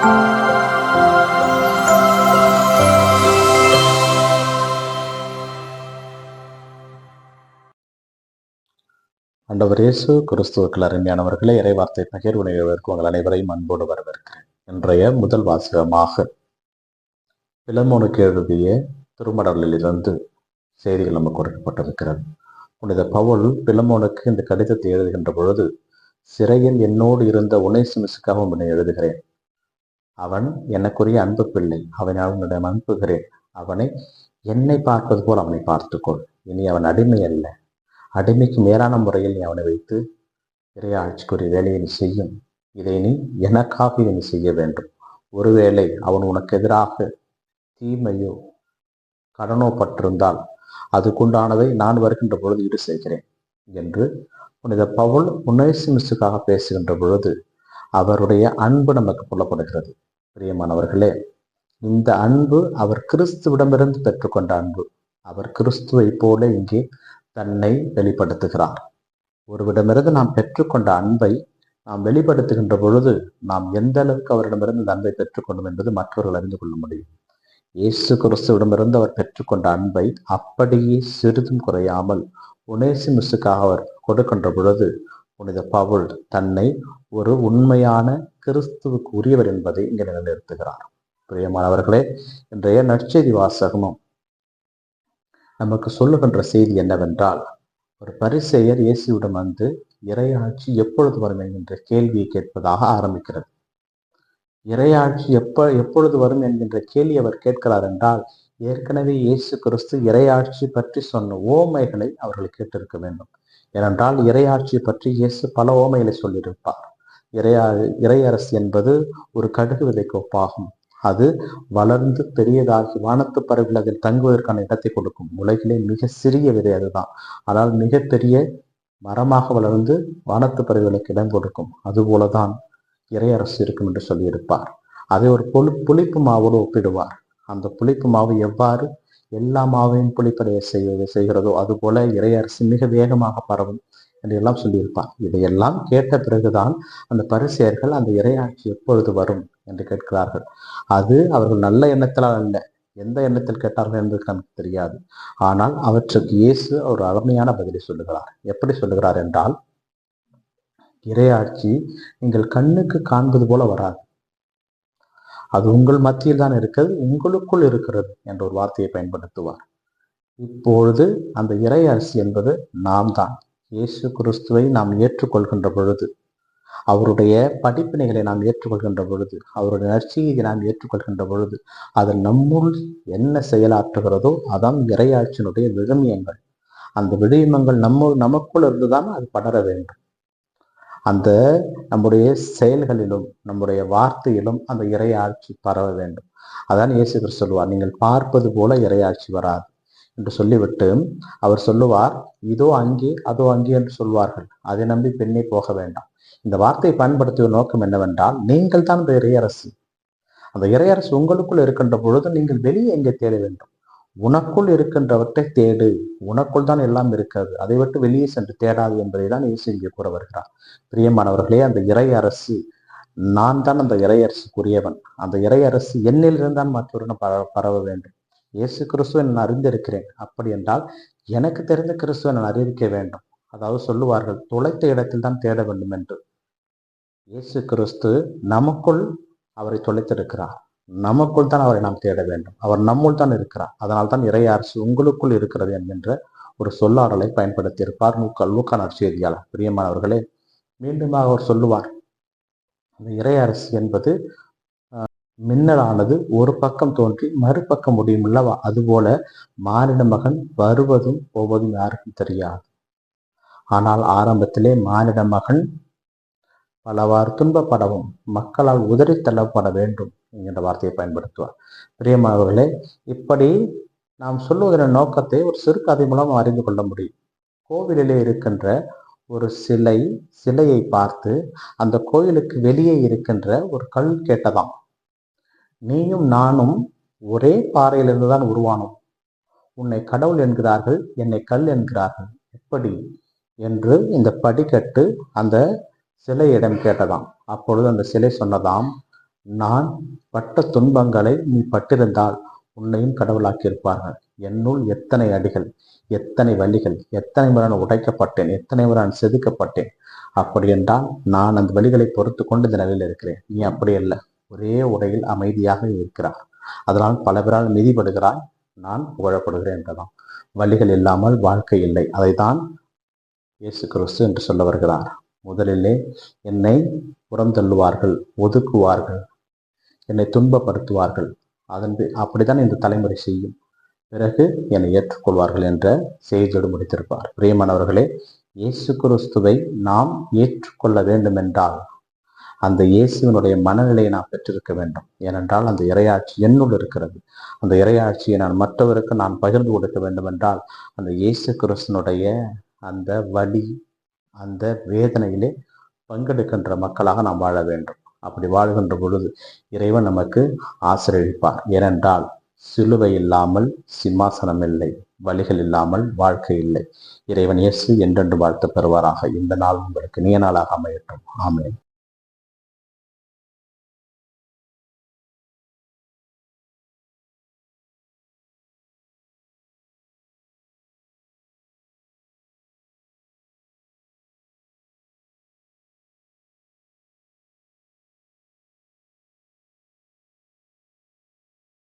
ஆண்டவர் இயேசு கிறிஸ்துவுக்குள் அருமையானவர்களே, இறைவார்த்தை பகிர்வு நிகழ்விற்கு உங்கள் அனைவரையும் அன்போடு வரவேற்கிறேன். இன்றைய முதல் வாசகமாக பிலமோனுக்கு எழுதிய திருமடலிலிருந்து செய்திகள் நமக்கு கொடுக்கப்பட்டிருக்கிறது. புனித பவுல் பிலமோனுக்கு இந்த கடிதத்தை எழுதுகின்ற பொழுது, சிறையில் என்னோடு இருந்த ஒனேசிமுசுக்காக உன்னை எழுதுகிறேன். அவன் எனக்குரிய அன்பு பிள்ளை, அவனை அவனிடம் அனுப்புகிறேன். அவனை என்னை பார்ப்பது போல் அவனை பார்த்துக்கொள். இனி அவன் அடிமை அல்ல. அடிமைக்கு மேலான முறையில் நீ அவனை வைத்து இறையாட்சிக்குரிய வேலையை நீ செய்யும். இதை நீ எனக்காக நீ செய்ய வேண்டும். ஒருவேளை அவன் உனக்கு எதிராக தீமையோ கடனோ பட்டிருந்தால் அதுக்குண்டானதை நான் வருகின்ற பொழுது ஈடு செய்கிறேன் என்று புனித பவுல் ஒனேசிமுசுக்காக பேசுகின்ற பொழுது அவருடைய அன்பு நமக்கு புலப்படுகிறது. பிரியமானவர்களே, இந்த அன்பு அவர் கிறிஸ்துவிடமிருந்து பெற்றுக்கொண்ட அன்பு. அவர் கிறிஸ்துவை போல இங்கே தன்னை வெளிப்படுத்துகிறார். ஒருவிடமிருந்து நாம் பெற்றுக்கொண்ட அன்பை நாம் வெளிப்படுத்துகின்ற பொழுது நாம் எந்த அளவுக்கு அவரிடமிருந்து இந்த அன்பை பெற்றுக்கொண்டோம் என்பது மற்றவர்கள் அறிந்து கொள்ள முடியும். இயேசு கிறிஸ்துவிடமிருந்து அவர் பெற்றுக்கொண்ட அன்பை அப்படியே சிறிதும் குறையாமல் ஒனேசிமுசுக்காக அவர் கொடுக்கின்ற பொழுது புனித பவுல் தன்னை ஒரு உண்மையான கிறிஸ்துவுக்கு உரியவர் என்பதை இங்கே நிலைநிறுத்துகிறார். பிரியமானவர்களே, இன்றைய நற்செய்தி வாசகமும் நமக்கு சொல்லுகின்ற செய்தி என்னவென்றால், ஒரு பரிசேயர் இயேசுவிடம் வந்து இறையாட்சி எப்பொழுது வரும் என்கின்ற கேள்வியை கேட்பதாக ஆரம்பிக்கிறது. இறையாட்சி எப்பொழுது வரும் என்கின்ற கேள்வி அவர் கேட்கிறார் என்றால், ஏற்கனவே இயேசு கிறிஸ்து இறையாட்சி பற்றி சொன்ன ஓமைகளை அவர்கள் கேட்டிருக்க வேண்டும். ஏனென்றால் இறையாட்சி பற்றி இயேசு பல ஓமைகளை சொல்லியிருப்பார். இறையரசு என்பது ஒரு கடுகு விதைக்கு ஒப்பாகும். அது வளர்ந்து பெரியதாகி வானத்து பறவைகள் அதில் தங்குவதற்கான இடத்தை கொடுக்கும். உலகிலே மிக சிறிய விதை அதுதான். ஆனால் மிகப்பெரிய மரமாக வளர்ந்து வானத்து பறவைகளுக்கு இடம் கொடுக்கும். அதுபோலதான் இறையரசு இருக்கும் என்று சொல்லியிருப்பார். அதை ஒரு புளிப்பு மாவோடு ஒப்பிடுவார். அந்த புளிப்பு மாவு எவ்வாறு எல்லா மாவையும் புளிப்படைய செய்கிறதோ அதுபோல இறையரசு மிக வேகமாக பரவும் என்று எல்லாம் சொல்லியிருப்பார். இதையெல்லாம் கேட்ட பிறகுதான் அந்த பரிசேயர்கள் அந்த இறையாட்சி எப்பொழுது வரும் என்று கேட்கிறார்கள். அது அவர்கள் நல்ல எண்ணத்தினால் அல்ல, எந்த எண்ணத்தில் கேட்டார்கள் என்பது நமக்கு தெரியாது. ஆனால் அவற்றுக்கு இயேசு ஒரு அருமையான பதிலை சொல்லுகிறார். எப்படி சொல்லுகிறார் என்றால், இறையாட்சி நீங்கள் கண்ணுக்கு காண்பது போல வராது, அது உங்கள் மத்தியில் தான் இருக்கிறது, உங்களுக்குள் இருக்கிறது என்ற ஒரு வார்த்தையை பயன்படுத்துவார். இப்பொழுது அந்த இறையாட்சி என்பது நாம் தான். இயேசு கிறிஸ்துவை நாம் ஏற்றுக்கொள்கின்ற பொழுது, அவருடைய படிப்பினைகளை நாம் ஏற்றுக்கொள்கின்ற பொழுது, அவருடைய நற்செய்தியை நாம் ஏற்றுக்கொள்கின்ற பொழுது, அதில் நம்முள் என்ன செயலாற்றுகிறதோ அதான் இறையாட்சியினுடைய விழுமியங்கள். அந்த விழுமியங்கள் நமக்குள் இருந்துதான் அது படர வேண்டும். அந்த நம்முடைய செயல்களிலும் நம்முடைய வார்த்தையிலும் அந்த இறையாட்சி பரவ வேண்டும். அதான் இயேசு கிறிஸ்து சொல்லுவார், நீங்கள் பார்ப்பது போல இறையாட்சி வராது என்று சொல்லிவிட்டு அவர் சொல்லுவார், இதோ அங்கே அதோ அங்கே என்று சொல்வார்கள், அதை நம்பி பெண்ணே போக வேண்டாம். இந்த வார்த்தையை பயன்படுத்திய நோக்கம் என்னவென்றால், நீங்கள் தான் இந்த இறையரசு. அந்த இறையரசு உங்களுக்குள் இருக்கின்ற பொழுது நீங்கள் வெளியே எங்கே தேட வேண்டும்? உனக்குள் இருக்கின்றவற்றை தேடு. உனக்குள் தான் எல்லாம் இருக்கிறது. அதை விட்டு வெளியே சென்று தேடாது என்பதை தான் இயேசு இங்கே கூற வருகிறார். பிரியமானவர்களே, அந்த இறையரசு நான் தான் அந்த இறையரசுக்குரியவன். அந்த இறையரசு என்னிலிருந்தான் மற்றவரிடம் பரவ வேண்டும். இயேசு கிறிஸ்துவை நான் அறிந்திருக்கிறேன். அப்படி என்றால் எனக்கு தெரிந்த கிறிஸ்துவை நான் அறிவிக்க வேண்டும். அதாவது சொல்லுவார்கள், தொலைத்த இடத்தில் தான் தேட வேண்டும் என்று. இயேசு கிறிஸ்து நமக்குள் அவரை தொலைத்திருக்கிறார். நமக்குள் தான் அவரை நாம் தேட வேண்டும். அவர் நம்முள் தான் இருக்கிறார். அதனால் தான் இறையரசு உங்களுக்குள் இருக்கிறது என்கின்ற ஒரு சொல்லாடலை பயன்படுத்தியிருப்பார் லூக்கா நற்செய்தியாளர். பிரியமானவர்களே, மீண்டுமாக அவர் சொல்லுவார், அந்த இறையரசு என்பது மின்னலானது ஒரு பக்கம் தோன்றி மறுபக்கம் முடியும் அல்லவா, அதுபோல மானிட மகன் வருவதும் போவதும் யாருக்கும் தெரியாது. ஆனால் ஆரம்பத்திலே மானிட மகன் பலவாறு துன்பப்படவும் மக்களால் உதறி தள்ளப்பட வேண்டும் என்கின்ற வார்த்தையை பயன்படுத்துவார். பிரியமானவர்களே, இப்படி நாம் சொல்லுவதன் நோக்கத்தை ஒரு சிறு கதை மூலம் அறிந்து கொள்ள முடியும். கோவிலிலே இருக்கின்ற ஒரு சிலையை பார்த்து அந்த கோயிலுக்கு வெளியே இருக்கின்ற ஒரு கல் கேட்டதாம், நீயும் நானும் ஒரே பாறையிலிருந்து தான் உருவானோம். உன்னை கடவுள் என்கிறார்கள், என்னை கல் என்கிறார்கள், எப்படி என்று இந்த படிக்கட்டு அந்த சிலையிடம் கேட்டதாம். அப்பொழுது அந்த சிலை சொன்னதாம், நான் பட்ட துன்பங்களை நீ பட்டிருந்தால் உன்னையும் கடவுளாக்கியிருப்பார்கள். என்னுள் எத்தனை அடிகள், எத்தனை வலிகள், எத்தனை முறை நான் உடைக்கப்பட்டேன், எத்தனை முறை நான் செதுக்கப்பட்டேன். அப்படி என்றால் நான் அந்த வழிகளை பொறுத்து கொண்டு இந்த நிலையில் இருக்கிறேன். நீ அப்படி அல்ல, ஒரே உடையில் அமைதியாக இருக்கிறார். அதனால் பல பேரால் மிதிப்படுகிறாய், நான் புகழப்படுகிறேன் என்றதான். வழிகள் இல்லாமல் வாழ்க்கை இல்லை. அதைத்தான் இயேசு கிறிஸ்து என்று சொல்ல வருகிறார். முதலிலே என்னை புறந்தள்ளுவார்கள், ஒதுக்குவார்கள், என்னை துன்பப்படுத்துவார்கள். அப்படித்தான் இந்த தலைமுறை செய்யும். பிறகு என்னை ஏற்றுக்கொள்வார்கள் என்ற செய்தியோடு முடித்திருப்பார். பிரியமானவர்களே, இயேசு கிறிஸ்துவை நாம் ஏற்றுக்கொள்ள வேண்டும் என்றால் அந்த இயேசுவினுடைய மனநிலையை நாம் பெற்றிருக்க வேண்டும். ஏனென்றால் அந்த இறையாட்சி என்னுள் இருக்கிறது. அந்த இறையாட்சியை நான் மற்றவருக்கு நான் பகிர்ந்து கொடுக்க வேண்டும் என்றால் அந்த இயேசு கிறிஸ்துனுடைய அந்த வலி, அந்த வேதனையிலே பங்கெடுக்கின்ற மக்களாக நாம் வாழ வேண்டும். அப்படி வாழ்கின்ற பொழுது இறைவன் நமக்கு ஆசீர்வதிப்பார். ஏனென்றால் சிலுவை இல்லாமல் சிம்மாசனம் இல்லை, வழிகள் இல்லாமல் வாழ்க்கை இல்லை. இறைவன் இயேசு என்றென்று வாழ்த்து பெறுவாராக. இந்த நாள் உங்களுக்கு இனிய நாளாக அமையட்டும். ஆமென்.